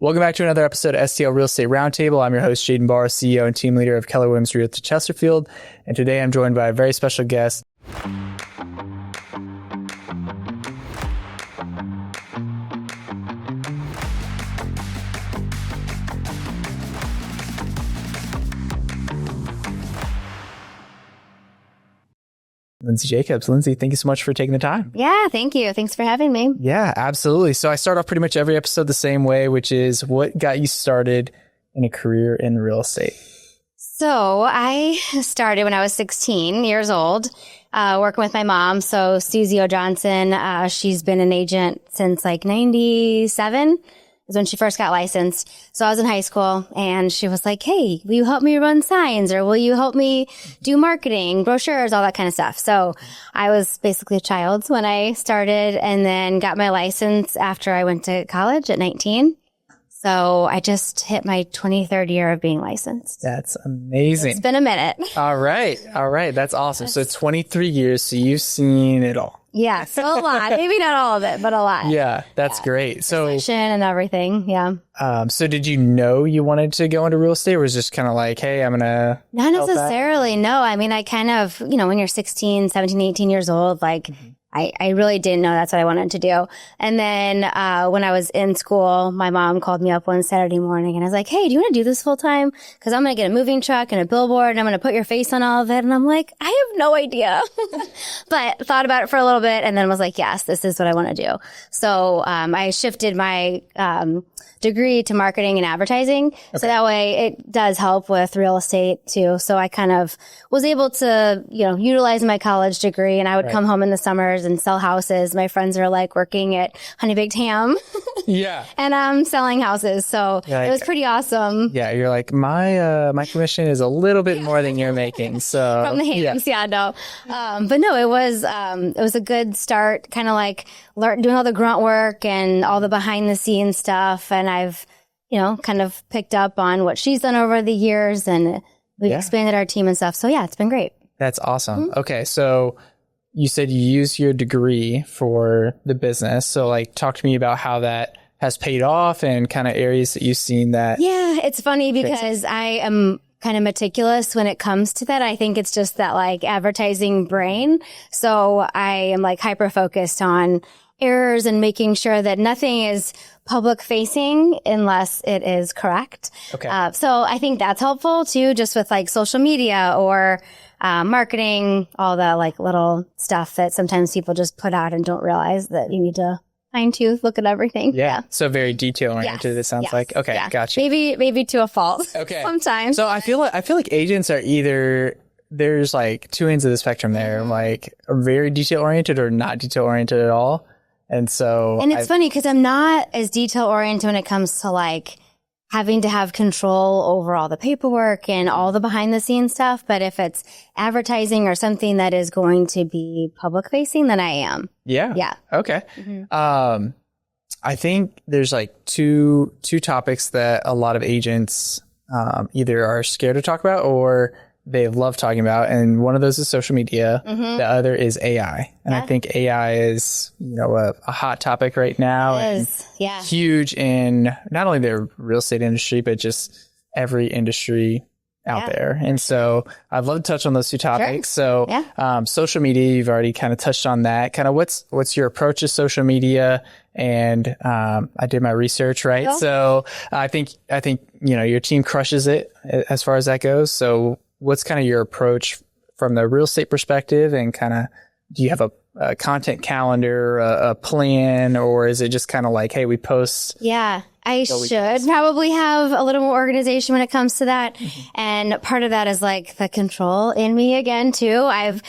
Welcome back to another episode of STL Real Estate Roundtable. I'm your host, Jaden Barr, CEO and team leader of Keller Williams Realty Chesterfield. And today I'm joined by a very special guest. Lindsey Jacobs. Lindsey, thank you so much for taking the time. Yeah, thank you. Thanks for having me. Yeah, absolutely. So I start off pretty much every episode the same way, which is what got you started in a career in real estate? So I started when I was 16 years old, working with my mom. So Susie O'Johnson, she's been an agent since like 97 is when she first got licensed. So I was in high school and she was like, hey, will you help me run signs, or will you help me do marketing, brochures, all that kind of stuff. So I was basically a child when I started, and then got my license after I went to college at 19. So I just hit my 23rd year of being licensed. That's amazing. It's been a minute. All right. That's awesome. So 23 years. So you've seen it all. Yeah, so a lot. Maybe not all of it, but a lot. Yeah, that's great. So and everything. Yeah. So did you know you wanted to go into real estate, or was it just kind of like, hey, I'm going to Not necessarily. No. I mean, I kind of, when you're 16, 17, 18 years old, like I really didn't know that's what I wanted to do. And then when I was in school, my mom called me up one Saturday morning and I was like, hey, do you want to do this full time? Because I'm going to get a moving truck and a billboard and I'm going to put your face on all of it. And I'm like, I have no idea. But thought about it for a little bit and then was like, yes, this is what I want to do. So I shifted my degree to marketing and advertising. Okay. So that way it does help with real estate too. So I kind of was able to, utilize my college degree, and I would come home in the summers and sell houses. My friends are like working at Honey Baked Ham. Yeah. And I'm selling houses. So it was pretty awesome. Yeah. You're like, my commission is a little bit more than you're making. So from the hams. Yeah, no. But no, it was a good start, kind of like doing all the grunt work and all the behind the scenes stuff. And I've, kind of picked up on what she's done over the years, and we've expanded our team and stuff. So yeah, it's been great. That's awesome. Mm-hmm. Okay. So you said you used your degree for the business. So like, talk to me about how that has paid off and kind of areas that you've seen that. Yeah, it's funny because I am kind of meticulous when it comes to that. I think it's just that like advertising brain. So I am like hyper focused on errors and making sure that nothing is public facing unless it is correct. Okay. So I think that's helpful too, just with like social media or marketing, all the like little stuff that sometimes people just put out and don't realize that you need to fine tooth, look at everything. Yeah. So very detail oriented. It sounds like. Okay. Yeah. Gotcha. Maybe to a fault. Okay. Sometimes. So I feel like agents are either, there's like two ends of the spectrum there, like very detail oriented or not detail oriented at all. And it's funny because I'm not as detail oriented when it comes to like having to have control over all the paperwork and all the behind the scenes stuff. But if it's advertising or something that is going to be public facing, then I am. Yeah. Yeah. Okay. Mm-hmm. I think there's like two topics that a lot of agents either are scared to talk about or they love talking about. And one of those is social media. Mm-hmm. The other is AI. And I think AI is, a hot topic right now. It is. Yeah. Huge in not only the real estate industry, but just every industry out there. And so I'd love to touch on those two topics. Sure. So, social media, you've already kind of touched on that. Kind of what's your approach to social media? And, I did my research, right? Cool. So I think, your team crushes it as far as that goes. So what's kind of your approach from the real estate perspective, and kind of, do you have a content calendar, a plan, or is it just kind of like, hey, we post? Yeah, I should probably have a little more organization when it comes to that. Mm-hmm. And part of that is like the control in me again, too. I've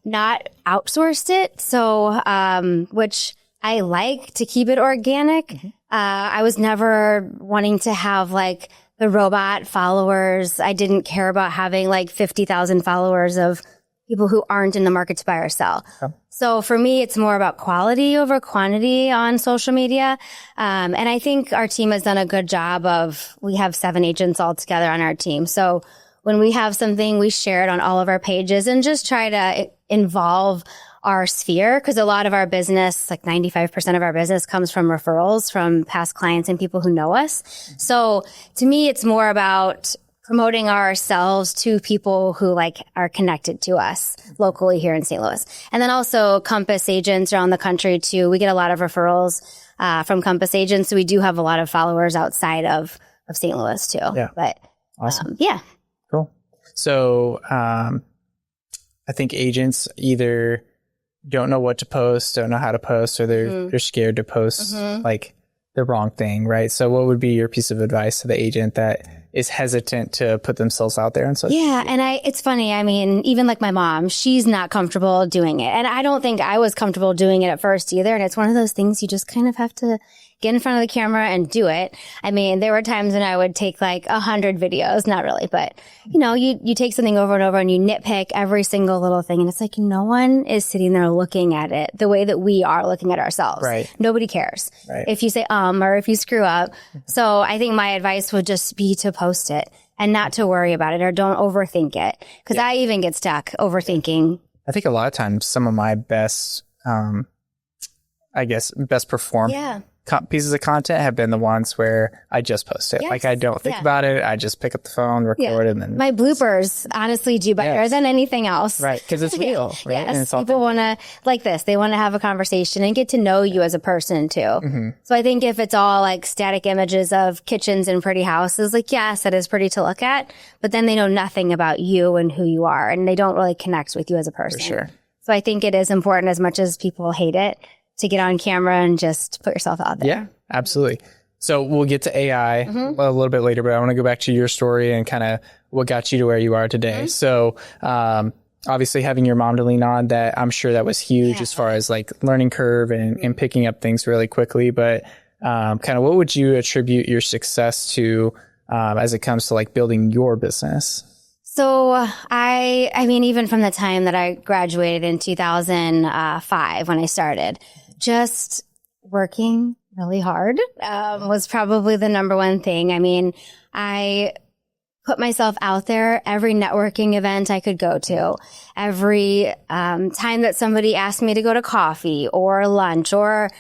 not outsourced it. So, which I like to keep it organic. Mm-hmm. I was never wanting to have like the robot followers. I didn't care about having like 50,000 followers of people who aren't in the market to buy or sell. Okay. So for me, it's more about quality over quantity on social media. And I think our team has done a good job we have 7 agents all together on our team. So when we have something, we share it on all of our pages and just try to involve our sphere, because a lot of our business, like 95% of our business, comes from referrals from past clients and people who know us. So to me, it's more about promoting ourselves to people who like are connected to us locally here in St. Louis. And then also Compass agents around the country too. We get a lot of referrals from Compass agents. So we do have a lot of followers outside of St. Louis too. Yeah. But awesome. Yeah. Cool. So I think agents either don't know what to post, don't know how to post, or they're scared to post like the wrong thing, right? So what would be your piece of advice to the agent that is hesitant to put themselves out there on social media? Yeah. And it's funny. I mean, even like my mom, she's not comfortable doing it. And I don't think I was comfortable doing it at first either. And it's one of those things you just kind of have to get in front of the camera and do it. I mean, there were times when I would take like 100 videos, not really, but you know, you take something over and over and you nitpick every single little thing. And it's like, no one is sitting there looking at it the way that we are looking at ourselves. Right. Nobody cares. Right. If you say, or if you screw up. So I think my advice would just be to post it and not to worry about it or don't overthink it. Cause I even get stuck overthinking. I think a lot of times some of my best, best performing pieces of content have been the ones where I just post it. Yes. Like I don't think about it. I just pick up the phone, record it, and then my bloopers honestly do better than anything else. Right. Because it's real, right? Yes. And it's people want to like this. They want to have a conversation and get to know you as a person too. So I think if it's all like static images of kitchens and pretty houses, like yes, that is pretty to look at, but then they know nothing about you and who you are, and they don't really connect with you as a person. For sure. So I think it is important, as much as people hate it, to get on camera and just put yourself out there. Yeah, absolutely. So we'll get to AI a little bit later, but I want to go back to your story and kind of what got you to where you are today. So obviously having your mom to lean on, that I'm sure that was huge as far as like learning curve and picking up things really quickly. But kind of what would you attribute your success to as it comes to like building your business? So I mean, even from the time that I graduated in 2005 when I started, just working really hard was probably the number one thing. I mean, I put myself out there every networking event I could go to, every time that somebody asked me to go to coffee or lunch or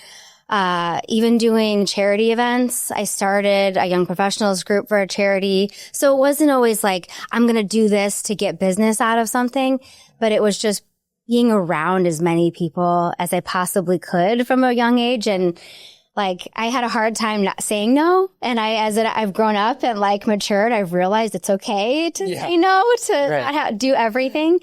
even doing charity events. I started a young professionals group for a charity. So it wasn't always like, I'm going to do this to get business out of something, but it was just being around as many people as I possibly could from a young age. And like, I had a hard time not saying no. And as I've grown up and like matured, I've realized it's okay to say no, to not do everything.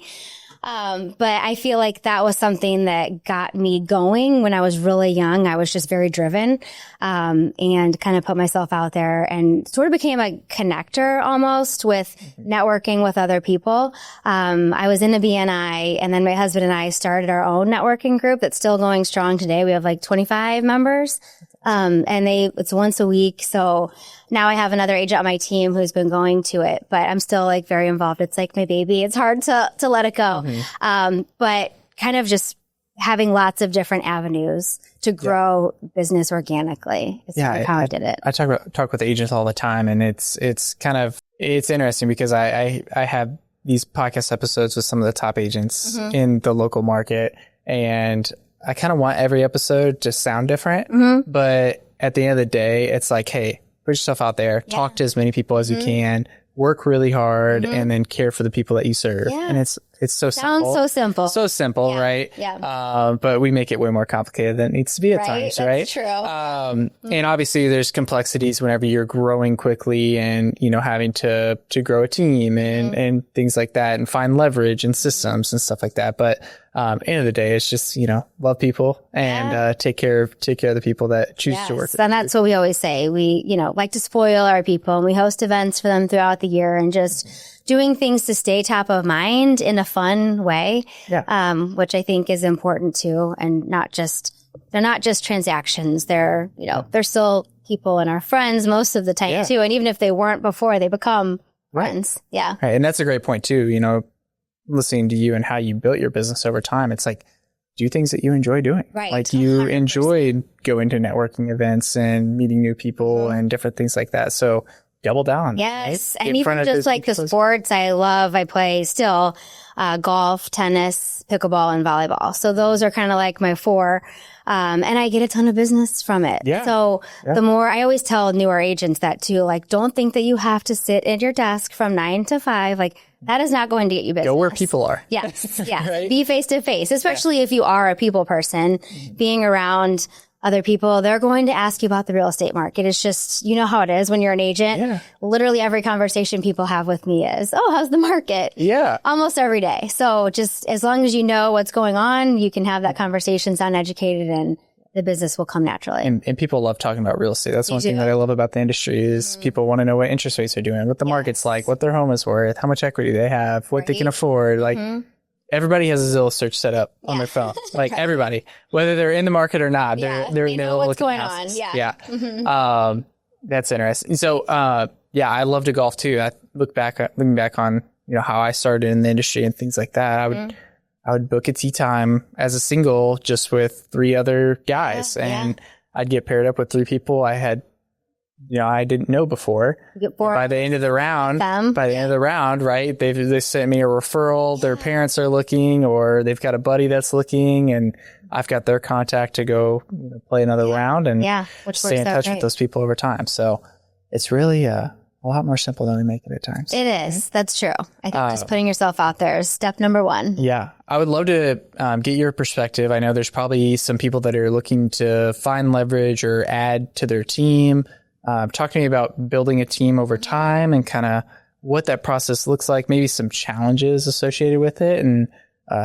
But I feel like that was something that got me going when I was really young. I was just very driven, and kind of put myself out there and sort of became a connector almost with networking with other people. I was in a BNI, and then my husband and I started our own networking group that's still going strong today. We have like 25 members. And it's once a week. So now I have another agent on my team who's been going to it, but I'm still like very involved. It's like my baby. It's hard to let it go. But kind of just having lots of different avenues to grow business organically. It's how I did it. I talk with agents all the time, and it's interesting because I have these podcast episodes with some of the top agents in the local market, and I kind of want every episode to sound different, but at the end of the day, it's like, hey, put yourself out there, talk to as many people as you can, work really hard, and then care for the people that you serve. And it's so simple. Sounds so simple. So simple, right? Yeah. But we make it way more complicated than it needs to be at times, right? That's true. And obviously there's complexities whenever you're growing quickly and, you know, having to grow a team and things like that and find leverage and systems and stuff like that. But end of the day, it's just, you know, love people and take care of the people that choose to work with and that's what we always say. We, you know, like to spoil our people, and we host events for them throughout the year and just doing things to stay top of mind in a fun way, which I think is important too. And they're not just transactions. They're, you know, they're still people and our friends most of the time too. And even if they weren't before, they become friends. Yeah. Right. And that's a great point too. You know, listening to you and how you built your business over time, it's like, do things that you enjoy doing. Right. Like you 100%. Enjoyed going to networking events and meeting new people and different things like that. So double down. Yes. Right? And even just like the sports I play still, golf, tennis, pickleball, and volleyball. So those are kind of like my 4. And I get a ton of business from it. Yeah. So the more, I always tell newer agents that too, like, don't think that you have to sit at your desk from 9 to 5. Like, that is not going to get you business. Go where people are. Yes. Yes. Right? Be face to face, especially if you are a people person. Being around other people, they're going to ask you about the real estate market. It's just, you know how it is when you're an agent. Yeah. Literally every conversation people have with me is, oh, how's the market? Yeah. Almost every day. So just as long as you know what's going on, you can have that conversation, sound educated, and the business will come naturally. And people love talking about real estate. That's one thing that I love about the industry is people want to know what interest rates are doing, what the market's like, what their home is worth, how much equity they have, what they can afford. Like everybody has a Zillow search set up on their phone. Like everybody, whether they're in the market or not, they know what's going on. Yeah. That's interesting. So, I love to golf too. I looking back on, how I started in the industry and things like that. I would book a tee time as a single just with 3 other guys and I'd get paired up with 3 people I didn't know before. By the end of the round, right? They sent me a referral. Their parents are looking, or they've got a buddy that's looking, and I've got their contact to go play another round and stay in touch with those people over time. So it's really a lot more simple than we make it at times. It is. That's true. I think just putting yourself out there is step number 1. Yeah. I would love to get your perspective. I know there's probably some people that are looking to find leverage or add to their team. Talk to me about building a team over time and kind of what that process looks like, maybe some challenges associated with it, and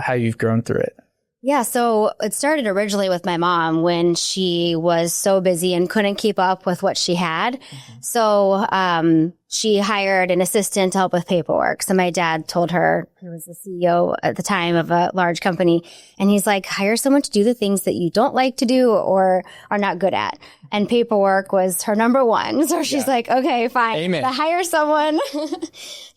how you've grown through it. Yeah, so it started originally with my mom when she was so busy and couldn't keep up with what she had. So she hired an assistant to help with paperwork. So my dad told her, he was the CEO at the time of a large company, and he's like, hire someone to do the things that you don't like to do or are not good at. And paperwork was her number 1. So she's like, okay, fine. Amen. Hire someone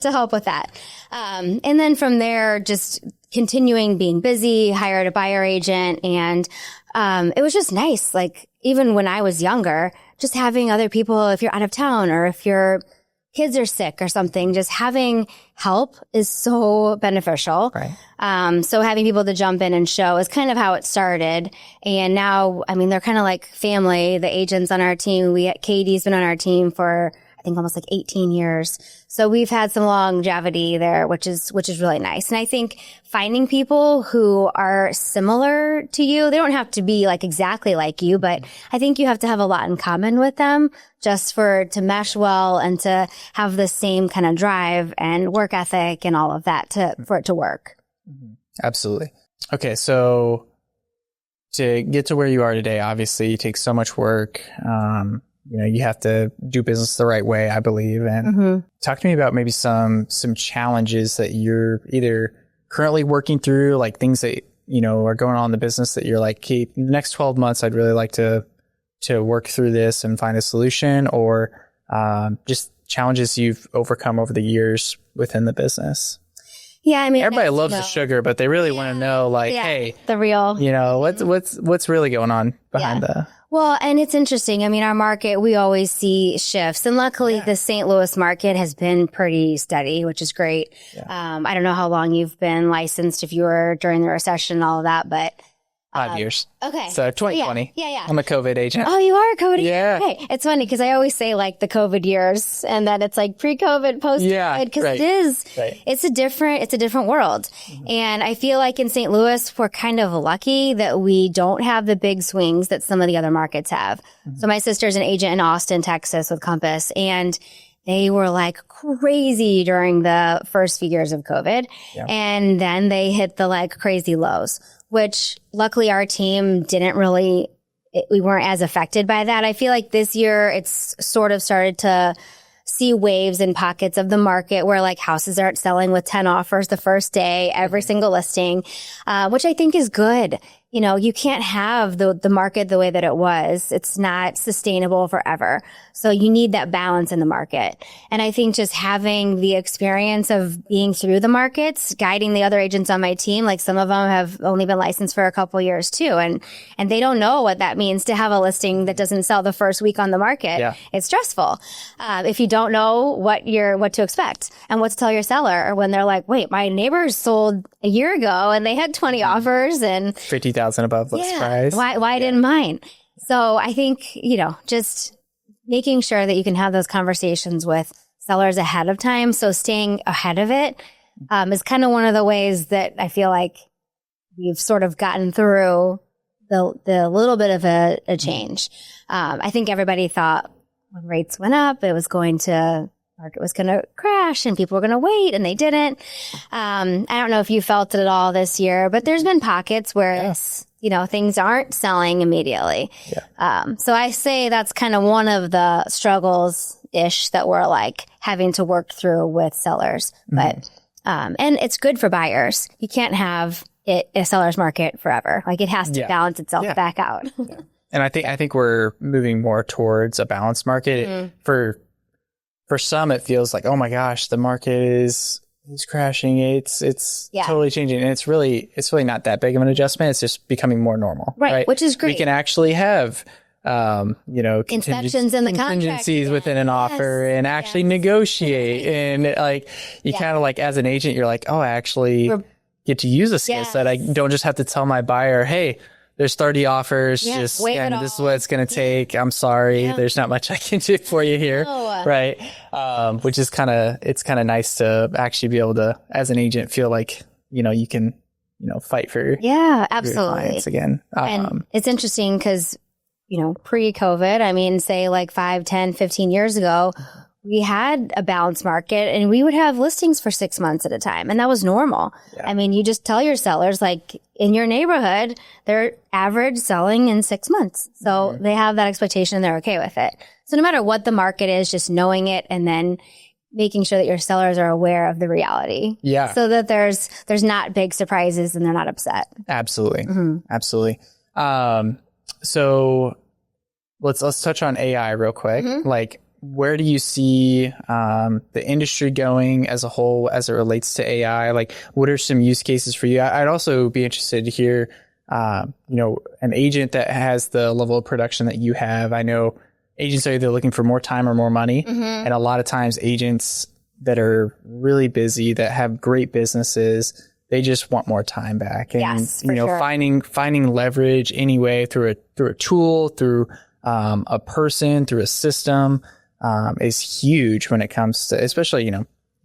to help with that. And then from there, just continuing being busy, hired a buyer agent. And it was just nice. Like, even when I was younger, just having other people, if you're out of town or if your kids are sick or something, just having help is so beneficial. Right. So having people to jump in and show is kind of how it started. And now, they're kind of like family, the agents on our team. Katie's been on our team for, I think, almost like 18 years. So we've had some longevity there, which is really nice. And I think finding people who are similar to you, they don't have to be like exactly like you, but I think you have to have a lot in common with them just to mesh well and to have the same kind of drive and work ethic and all of that for it to work. Absolutely. Okay. So to get to where you are today, obviously it takes so much work. You have to do business the right way, I believe. And talk to me about maybe some challenges that you're either currently working through, like things that, are going on in the business that you're like, okay, the next 12 months, I'd really like to work through this and find a solution, or just challenges you've overcome over the years within the business. Yeah, everybody loves the sugar, but they really want to know, like, hey, the real, what's really going on behind the. Well, and it's interesting. Our market, we always see shifts. And luckily, the St. Louis market has been pretty steady, which is great. Yeah. I don't know how long you've been licensed, if you were during the recession and all of that, but 5 years. Okay. So 2020. Yeah. I'm a COVID agent. Oh, you are a COVID agent? Yeah. Okay. It's funny because I always say like the COVID years and then it's like pre-COVID, post-COVID, because it is, it's a different world. And I feel like in St. Louis, we're kind of lucky that we don't have the big swings that some of the other markets have. So my sister's an agent in Austin, Texas with Compass, and they were like crazy during the first few years of COVID. Yeah. And then they hit the like crazy lows, which luckily our team we weren't as affected by that. I feel like this year it's sort of started to see waves in pockets of the market where like houses aren't selling with 10 offers the first day, every single listing, which I think is good. You can't have the market the way that it was. It's not sustainable forever. So you need that balance in the market. And I think just having the experience of being through the markets, guiding the other agents on my team, like some of them have only been licensed for a couple years too. And they don't know what that means to have a listing that doesn't sell the first week on the market. Yeah. It's stressful. If you don't know what to expect and what to tell your seller when they're like, wait, my neighbors sold a year ago and they had 20 offers and 50,000 above list price. Why didn't mine? So I think, just making sure that you can have those conversations with sellers ahead of time. So staying ahead of it is kind of one of the ways that I feel like we've sort of gotten through the little bit of a change. I think everybody thought when rates went up, market was going to crash and people were going to wait, and they didn't. I don't know if you felt it at all this year, but there's been pockets where things aren't selling immediately. Yeah. So I say that's kind of one of the struggles-ish that we're like having to work through with sellers. But, and it's good for buyers. You can't have it a seller's market forever. Like it has to balance itself back out. And I think we're moving more towards a balanced market. For some, it feels like, oh my gosh, the market is crashing. It's totally changing. And it's really not that big of an adjustment. It's just becoming more normal. Right? Which is great. We can actually have, inspections in the contingencies within an offer and actually negotiate. And like, you kind of like, as an agent, you're like, oh, I actually get to use a skill set. I don't just have to tell my buyer, hey, there's 30 offers. This is what it's going to take. I'm sorry. There's not much I can do for you here. No. Right. Which is it's kind of nice to actually be able to, as an agent, feel like, you can, fight for your clients again. And it's interesting because, pre-COVID, I mean, say like 5, 10, 15 years ago, we had a balanced market and we would have listings for 6 months at a time. And that was normal. Yeah. I mean, you just tell your sellers, like in your neighborhood, they're average selling in 6 months. So they have that expectation and they're okay with it. So no matter what the market is, just knowing it and then making sure that your sellers are aware of the reality. Yeah. So that there's not big surprises and they're not upset. Absolutely. Absolutely. So let's touch on AI real quick. Like, where do you see the industry going as a whole as it relates to AI? Like, what are some use cases for you? I'd also be interested to hear, an agent that has the level of production that you have. I know agents are either looking for more time or more money. And a lot of times agents that are really busy, that have great businesses, they just want more time back. And, finding leverage anyway through a tool, through a person, through a system, is huge when it comes to, especially,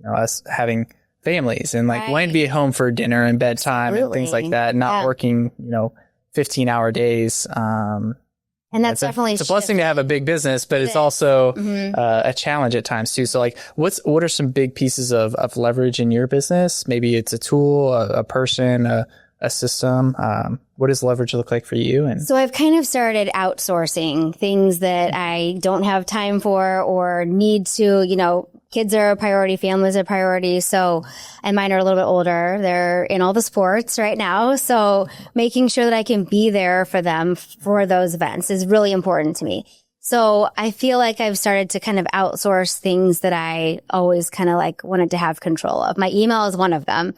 us having families and like wanting to be at home for dinner and bedtime and things like that, not working, 15-hour days. And that's definitely it's a blessing to have a big business, but it's also a challenge at times too. So like, what are some big pieces of leverage in your business? Maybe it's a tool, a person, a system. What does leverage look like for you? So I've kind of started outsourcing things that I don't have time for or need to, kids are a priority, families are a priority. So, and mine are a little bit older. They're in all the sports right now. So making sure that I can be there for them for those events is really important to me. So I feel like I've started to kind of outsource things that I always kind of like wanted to have control of. My email is one of them.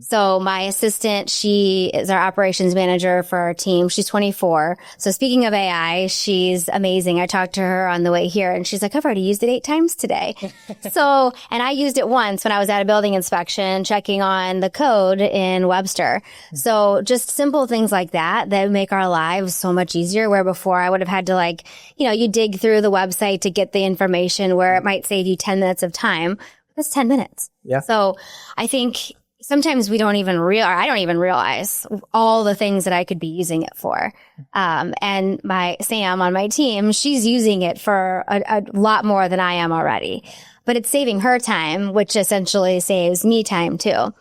So my assistant, she is our operations manager for our team. She's 24. So speaking of AI, she's amazing. I talked to her on the way here and she's like, I've already used it 8 times today. And I used it once when I was at a building inspection, checking on the code in Webster. So just simple things like that make our lives so much easier, where before I would have had to you dig through the website to get the information where it might save you 10 minutes of time. That's 10 minutes. Yeah. So I think sometimes I don't even realize all the things that I could be using it for. And my Sam on my team, she's using it for a lot more than I am already, but it's saving her time, which essentially saves me time too.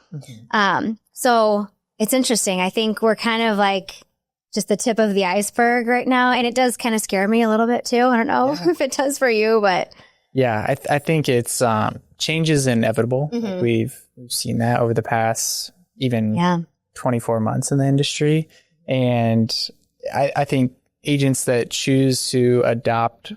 So it's interesting. I think we're kind of like just the tip of the iceberg right now. And it does kind of scare me a little bit too. I don't know if it does for you, but. Yeah, I think it's change is inevitable. Like we've seen that over the past even 24 months in the industry. And I think agents that choose to adopt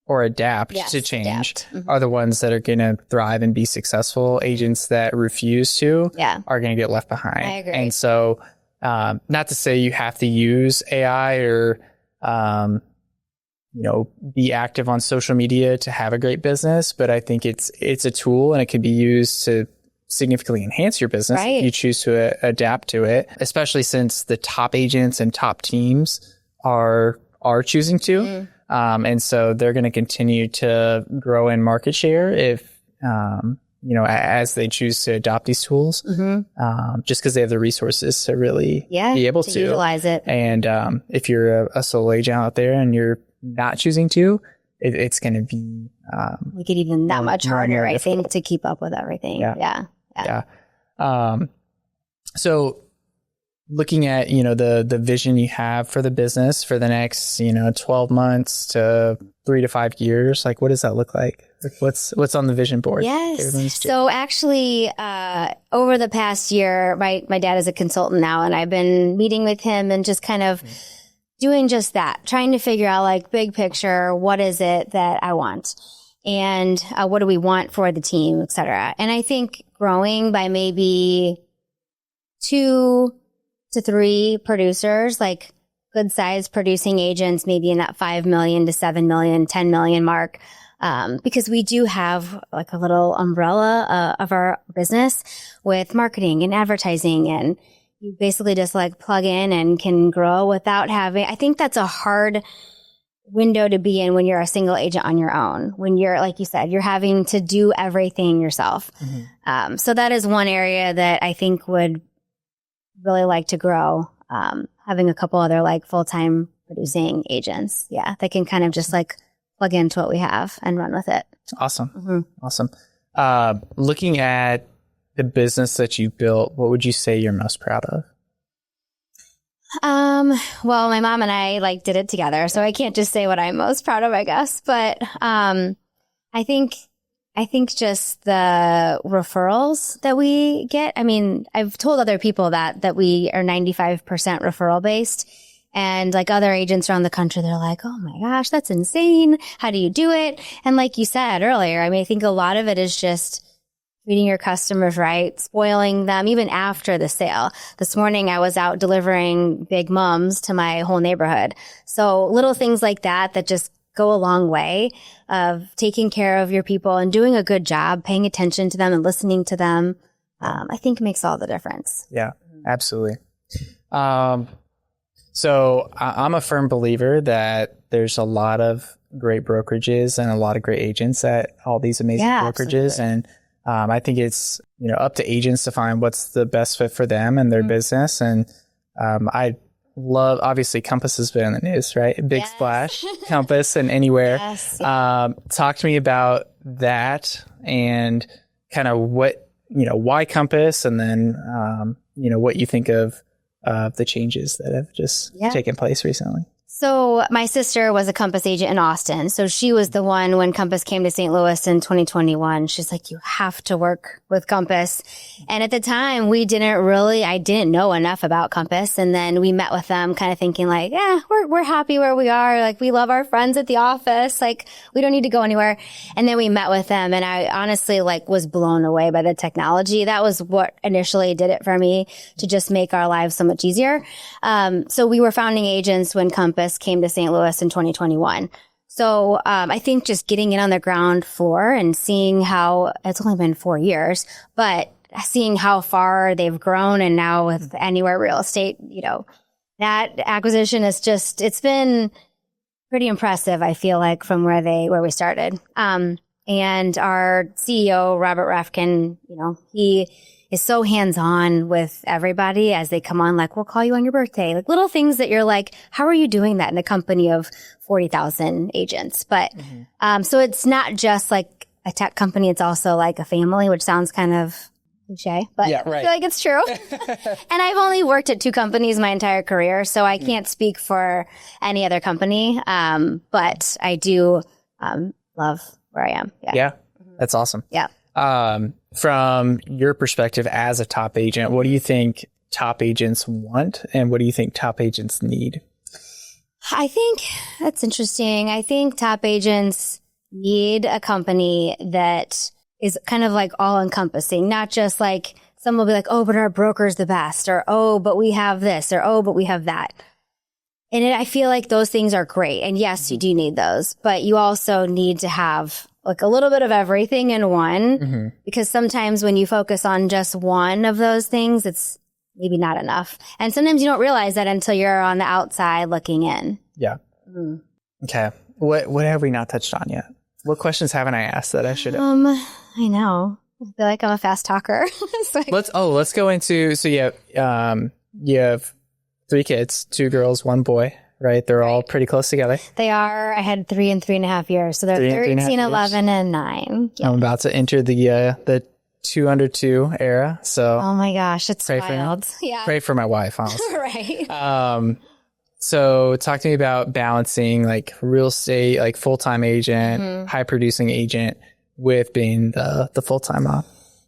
or adapt to change are the ones that are going to thrive and be successful. Agents that refuse to are going to get left behind. I agree. And so, not to say you have to use AI or, be active on social media to have a great business, but I think it's a tool and it can be used to significantly enhance your business if you choose to adapt to it, especially since the top agents and top teams are choosing to. And so they're going to continue to grow in market share if, as they choose to adopt these tools, just because they have the resources to really be able to utilize it. And if you're a solo agent out there and you're not choosing to, it's going to be make it even that much harder, I think, to keep up with everything. Yeah. So looking at, the vision you have for the business for the next, 12 months to 3 to 5 years, like what does that look like? What's on the vision board? Yes. So actually, over the past year, my dad is a consultant now, and I've been meeting with him and just kind of doing just that, trying to figure out like big picture, what is it that I want? And what do we want for the team, et cetera. And I think growing by maybe 2 to 3 producers, like good sized producing agents, maybe in that 5 million to 7 million, 10 million mark. Because we do have like a little umbrella of our business with marketing and advertising, and you basically just like plug in and can grow without I think that's a hard window to be in when you're a single agent on your own. When you're, like you said, you're having to do everything yourself. So that is one area that I think would really like to grow. Having a couple other like full-time producing agents. That can kind of just like plug into what we have and run with it. Awesome. Awesome. Looking at the business that you built, what would you say you're most proud of? Well, my mom and I like did it together, so I can't just say what I'm most proud of, I guess. But I think just the referrals that we get. I mean, I've told other people that we are 95% referral based. And like other agents around the country, they're like, oh my gosh, that's insane. How do you do it? And like you said earlier, I mean, I think a lot of it is just treating your customers right, spoiling them even after the sale. This morning I was out delivering big mums to my whole neighborhood. So little things like that just go a long way of taking care of your people and doing a good job, paying attention to them and listening to them. I think makes all the difference. Yeah, absolutely. So I'm a firm believer that there's a lot of great brokerages and a lot of great agents at all these amazing brokerages. Absolutely. And I think it's, up to agents to find what's the best fit for them and their business. And I love, obviously, Compass has been in the news, right? Big splash, Compass and Anywhere. Talk to me about that and kind of what, why Compass, and then, what you think of the changes that have just taken place recently. So my sister was a Compass agent in Austin. So she was the one when Compass came to St. Louis in 2021. She's like, you have to work with Compass. And at the time, I didn't know enough about Compass. And then we met with them kind of thinking like, we're happy where we are. Like, we love our friends at the office. Like, we don't need to go anywhere. And then we met with them, and I honestly was blown away by the technology. That was what initially did it for me, to just make our lives so much easier. So we were founding agents when Compass came to St. Louis in 2021. So I think just getting in on the ground floor and seeing how it's only been 4 years, but seeing how far they've grown, and now with Anywhere Real Estate, that acquisition is it's been pretty impressive, I feel like, from where we started. And our CEO, Robert Refkin, he is so hands-on with everybody as they come on, like, we'll call you on your birthday. Like little things that you're like, how are you doing that in a company of 40,000 agents? But, so it's not just like a tech company. It's also like a family, which sounds kind of cliche, but I feel like it's true. And I've only worked at 2 companies my entire career, so I can't speak for any other company. But I do, love where I am. Yeah. That's awesome. Yeah. From your perspective as a top agent, what do you think top agents want, and what do you think top agents need? I think that's interesting. I think top agents need a company that is kind of like all encompassing, not just like some will be like, oh, but our broker's the best, or oh, but we have this, or oh, but we have that. And I feel like those things are great. And yes, you do need those, but you also need to have like a little bit of everything in one, because sometimes when you focus on just one of those things, it's maybe not enough. And sometimes you don't realize that until you're on the outside looking in. Yeah. Okay. What have we not touched on yet? What questions haven't I asked that I should have? I know. I feel like I'm a fast talker. Like, let's go into, so you have 3 kids, 2 girls, 1 boy, right? They're all pretty close together. They are. I had 3 and 3.5 years. So they're 13, 11, and 9. Yeah. I'm about to enter the 2 under 2 era. So oh my gosh, it's pray wild. Pray for my wife, honestly. Right. So talk to me about balancing like real estate, like full-time agent, high producing agent with being the full-time mom.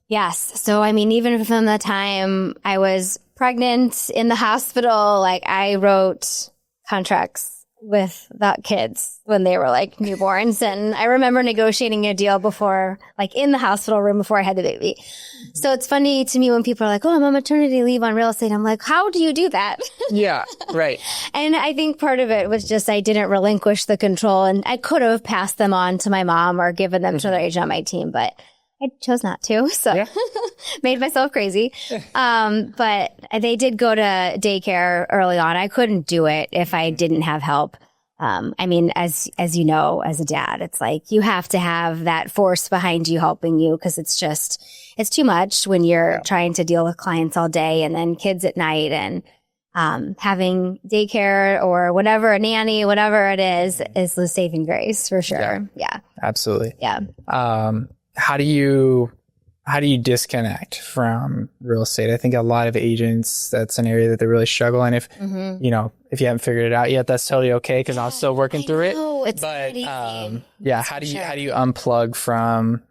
Yes. So, I mean, even from the time I was pregnant in the hospital, like I wrote contracts with the kids when they were like newborns. And I remember negotiating a deal before, like in the hospital room before I had the baby. So it's funny to me when people are like, oh, I'm on maternity leave on real estate. I'm like, how do you do that? Yeah, right. And I think part of it was just I didn't relinquish the control, and I could have passed them on to my mom or given them to another agent on my team, but I chose not to. So made myself crazy. But they did go to daycare early on. I couldn't do it if I didn't have help. I mean, as you know, as a dad, it's like you have to have that force behind you helping you, because it's too much when you're trying to deal with clients all day and then kids at night, and having daycare or whatever, a nanny, whatever it is the saving grace for sure. Yeah. Absolutely. Yeah. How do you disconnect from real estate? I think a lot of agents, that's an area that they really struggle. And if, if you haven't figured it out yet, that's totally okay, because I'm still working through it. It's but, easy. how do you unplug from,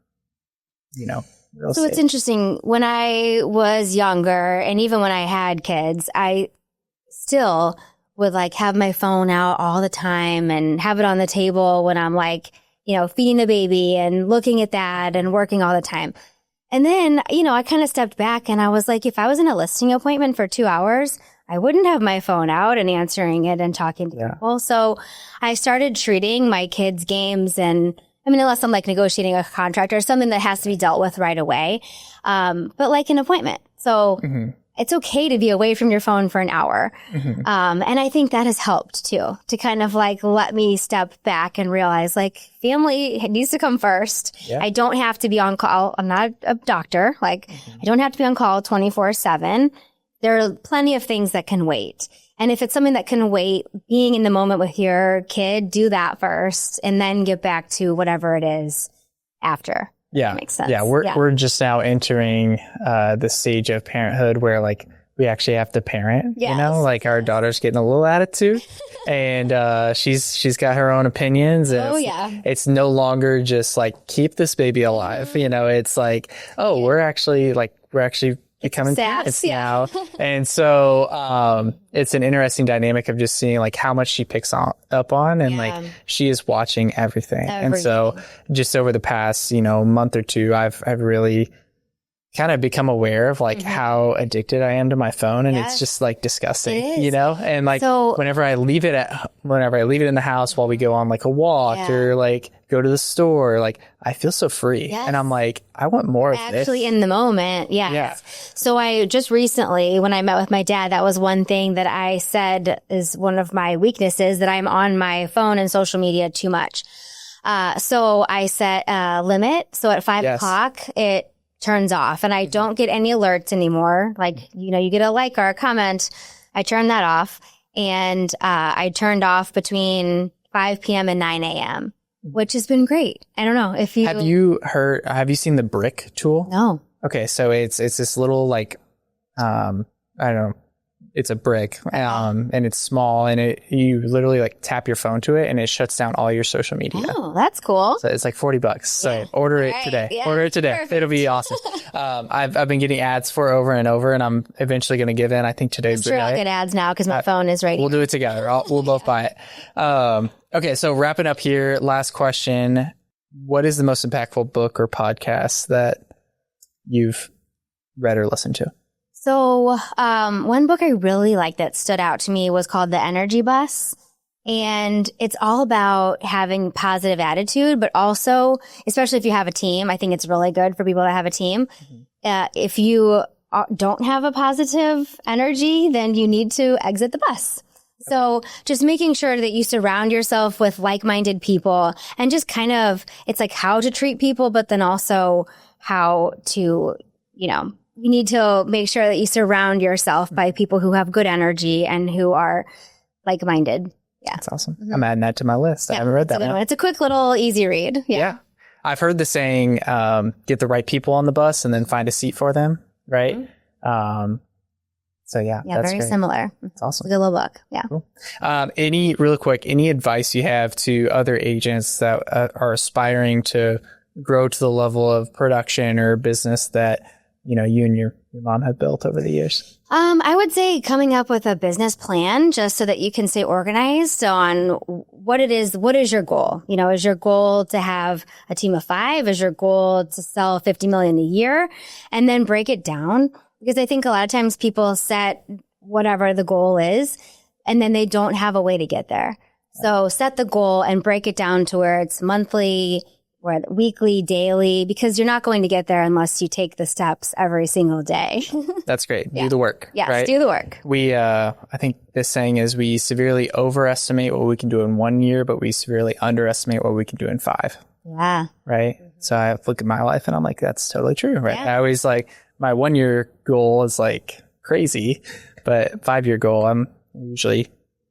real estate? So it's interesting. When I was younger, and even when I had kids, I still would like have my phone out all the time and have it on the table when I'm like, feeding the baby and looking at that and working all the time. And then, I kind of stepped back and I was like, if I was in a listing appointment for 2 hours, I wouldn't have my phone out and answering it and talking to people. So I started treating my kids' games, and I mean, unless I'm like negotiating a contract or something that has to be dealt with right away. But like an appointment. So it's okay to be away from your phone for an hour. And I think that has helped too, to kind of like let me step back and realize like family needs to come first. Yeah. I don't have to be on call. I'm not a doctor. Like I don't have to be on call 24/7. There are plenty of things that can wait. And if it's something that can wait, being in the moment with your kid, do that first and then get back to whatever it is after. Yeah. That makes sense. Yeah. We're just now entering the stage of parenthood where like we actually have to parent, like our daughter's getting a little attitude and she's got her own opinions. And it's no longer just like keep this baby alive. It's like, we're actually becoming parents now. And so it's an interesting dynamic of just seeing like how much she picks up on, and like she is watching everything. And so just over the past, month or two, I've really kind of become aware of like how addicted I am to my phone, and it's just like disgusting, and like whenever I leave it in the house while we go on like a walk or like go to the store, like I feel so free and I'm like, I want more of this. Actually in the moment. So I just recently, when I met with my dad, that was one thing that I said is one of my weaknesses, that I'm on my phone and social media too much. So I set a limit. So at 5 o'clock, it turns off, and I don't get any alerts anymore. Like, you get a like or a comment. I turn that off, and I turned off between 5 p.m. and 9 a.m., which has been great. I don't know if you have you seen the Brick tool? No. Okay. So it's this little like, I don't know. it's a brick, and it's small, and you literally like tap your phone to it and it shuts down all your social media. Oh, that's cool. So it's like $40. So order it today. Yeah. Order it today. Perfect. It'll be awesome. I've been getting ads for over and over, and I'm eventually going to give in. I think today's the day. I'll get ads now because my phone is ready. We'll do it together. We'll both buy it. Okay. So wrapping up here, last question. What is the most impactful book or podcast that you've read or listened to? So one book I really liked that stood out to me was called The Energy Bus. And it's all about having positive attitude, but also, especially if you have a team, I think it's really good for people that have a team. If you don't have a positive energy, then you need to exit the bus. So just making sure that you surround yourself with like-minded people and just kind of, it's like how to treat people, but then also how to, you need to make sure that you surround yourself by people who have good energy and who are like-minded. Yeah. That's awesome. I'm adding that to my list. I haven't read that one. It's a quick little easy read. Yeah. I've heard the saying, get the right people on the bus and then find a seat for them. Right. So yeah, that's very great. Similar. It's awesome. It's a good little book. Yeah. Cool. Any advice you have to other agents that are aspiring to grow to the level of production or business that, you and your mom have built over the years? I would say coming up with a business plan just so that you can stay organized on what it is. What is your goal? Is your goal to have a team of 5? Is your goal to sell 50 million a year? And then break it down. Because I think a lot of times people set whatever the goal is and then they don't have a way to get there. So set the goal and break it down to where it's monthly, or weekly, daily, because you're not going to get there unless you take the steps every single day. That's great. Do the work. Yes, right? Do the work. I think this saying is we severely overestimate what we can do in 1 year, but we severely underestimate what we can do in 5. Yeah. Right. So I look at my life and I'm like, that's totally true. Right. Yeah. I always my 1 year goal is like crazy, but 5-year goal, I'm usually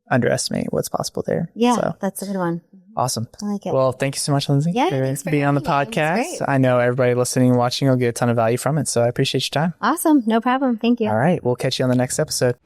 underestimate what's possible there. Yeah. So, that's a good one. Awesome. I like it. Well, thank you so much, Lindsey, for being on the podcast. I know everybody listening and watching will get a ton of value from it, so I appreciate your time. Awesome. No problem. Thank you. All right. We'll catch you on the next episode.